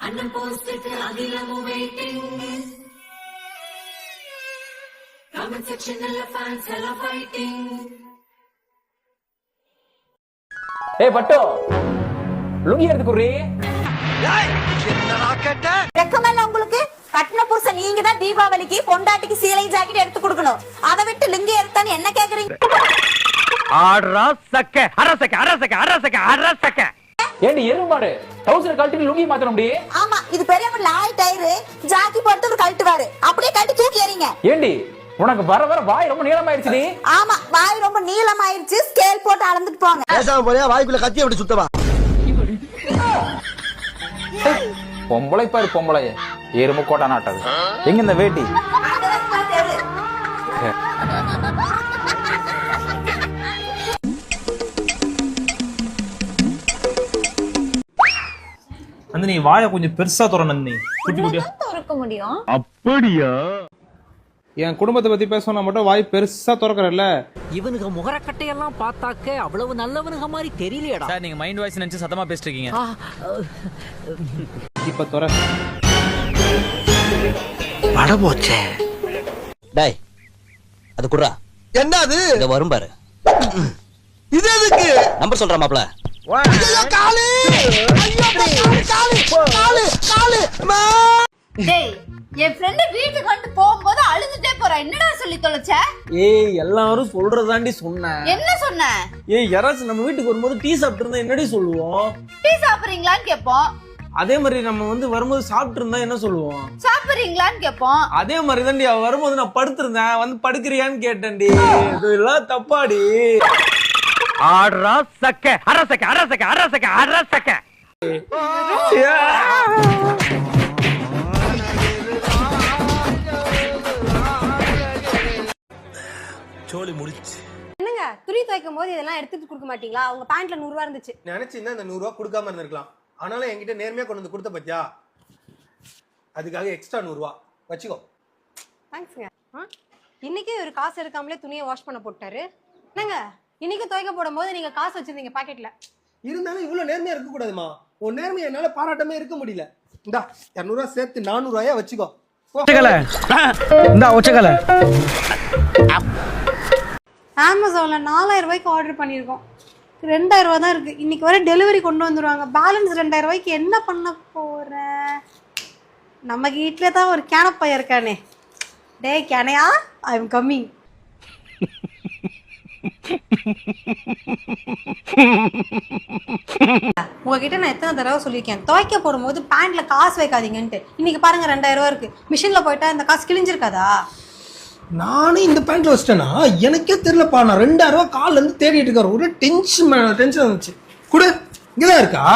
அண்ணன் போஸ்டுக்கு அகிலமும் waiting. Comment செக்ஷன்ல fans எல்லாம் ஃபைட்டிங். ஏய் பட்டோ லுங்கி எடுத்து குறீ. என்னடா கேட்ட? ரெக்கமெண்ட் உங்களுக்கு கட்டின புருஷன் நீங்க தான் தீபாவளிக்கு பொண்டாட்டிக்கு சீலை ஜாக்கெட் எடுத்து கொடுக்கணும். அதை விட்டு லுங்கி எடுத்தான்னு என்ன கேக்குறீங்க? ஆடுறா சக்க அரசக்க அரசக்க அரசக்க அரசக்க. ஏண்டி எருமாடு டவுசர் கழட்டி லுங்கி மாத்தற முடியே? ஆமா இது பெரிய லாய் டயர் ஜாக்கி போட்டு ஒரு கழட்டுவாரு. அப்படியே கழட்டி தூக்கி எறிங்க. ஏண்டி உனக்கு வர வர வாய் ரொம்ப நீளமாயிருச்சுடி. ஆமா வாய் ரொம்ப நீளமாயிருச்சு. ஸ்கேல் போட்டு அளந்துட்டு போங்க. பேசாம போறியா? வாய்க்குள்ள கத்தி அப்படி சுத்தவா? பொம்பளை பாரு பொம்பளை எரும கோட்டா நாட்டது. எங்க இந்த வேட்டி? அந்த நீ வாயை கொஞ்சம் பெருசா திறன நீ குட்டி குட்டியா திறக்க முடியும். அப்படியா? என் குடும்பத்தை பத்தி பேசணும்னா மட்டும் வாய் பெருசா திறக்கறல்ல. இவனுக்கு முகரக்கட்டையெல்லாம் பார்த்தாக்க அவ்வளவு நல்லவனுங்க மாதிரி தெரியலையடா. சார் நீங்க மைண்ட் வாய்ஸ் நினைச்சு சத்தமா பேசிட்டு இருக்கீங்க. இப்ப துற பட போச்சே. டேய் அது குடுறா. என்ன அது? இங்க வரும் பாரு. இது எதுக்கு? நம்பர் சொல்ற மாப்ள. ஐயோ காலு! ஐயோ காலு! காலு! காலு! அம்மா! டேய் என் ஃப்ரெண்ட் வீட்டுக்கு வந்து போகும்போது அழுதுட்டே போறா. என்னடா சொல்லி தொலைச்ச? ஏய் எல்லாரும் சொல்றதாண்டி சொன்னேன். என்ன சொன்ன? ஏய் யாராச்சும் நம்ம வீட்டுக்கு வரும்போது டீ சாப்பிட்டு இருந்தா என்னடி சொல்லுவோம்? டீ சாப்பிடுறீங்களான்னு கேட்போம். அதே மாதிரி நம்ம வந்து வரும்போது சாப்பிட்டு இருந்தா என்ன சொல்லுவோம்? சாப்பிடுறீங்களான்னு கேட்போம். அதே மாதிரி தாண்டி அவ வரும்போது நான் படுத்திருந்தேன் வந்து படுக்கிறியான்னு கேட்டேன்டி. இதெல்லாம் தப்பாடி. ஆடுறா சக்க அரசக்க அரசக்க அரசக்க அரசக்க. சோலி முடிச்சு. என்னங்க துணி துவைக்கும் போது இதெல்லாம் எடுத்துட்டு கொடுக்க மாட்டீங்களா? உங்க பேண்ட்ல 100 ரூபா இருந்துச்சு. நினைச்சிருந்தா இந்த 100 ரூபா கொடுக்காம இருந்திருக்கலாம். ஆனாலும் என்கிட்ட நேர்மையா கொண்டு வந்து கொடுத்த பத்தியா, அதுக்காக எக்ஸ்ட்ரா 100 ரூபா வச்சுக்கோ. தேங்க்ஸ்ங்க. இன்னைக்கு ஒரு காசு எடுக்காமலே துணியை வாஷ் பண்ண போட்டாரு. என்னங்க இன்னைக்கு துவைக்க போடும் போது நீங்க காசு வச்சிருந்தீங்க பாக்கெட்ல. இருந்தாலும் இவ்வளவு நேர்மையா இருக்க கூடாதுமா. உன் நேர்மையை என்னால பாராட்டமே இருக்க முடியல. இந்தா 200 ரூபா சேர்த்து 400 ரூபாயா வச்சுக்கோ. அமேசான்ல 4000 ரூபாய்க்கு ஆர்டர் பண்ணிருக்கோம். 2000 ரூபா தான் இருக்கு. இன்னைக்கு வர டெலிவரி கொண்டு வந்துருவாங்க. பேலன்ஸ் 2000 ரூபாய்க்கு என்ன பண்ண போறேன்? நம்ம வீட்ல தான் ஒரு கேனப்பைய இருக்கானே. டேய் கேனையா, ஐ அம் கம்மிங். உங்ககிட்ட நான் எத்தனை தடவை சொல்லியிருக்கேன் துவைக்க போடும்போது பேண்ட்ல காசு வைக்காதீங்கன்ட்டு. இன்னைக்கு பாருங்க 2000 ரூபா இருக்கு. மிஷின்ல போயிட்டா இந்த காசு கிழிஞ்சிருக்காதா? நானும் இந்த பேண்ட்ல வச்சிட்டேனா எனக்கே தெரியலப்பா. நான் 2000 ரூபா கால்ல இருந்து தேடிட்டு இருக்காரு. ஒரு டென்ஷன் இருந்துச்சு. கூட இங்கதான் இருக்கா?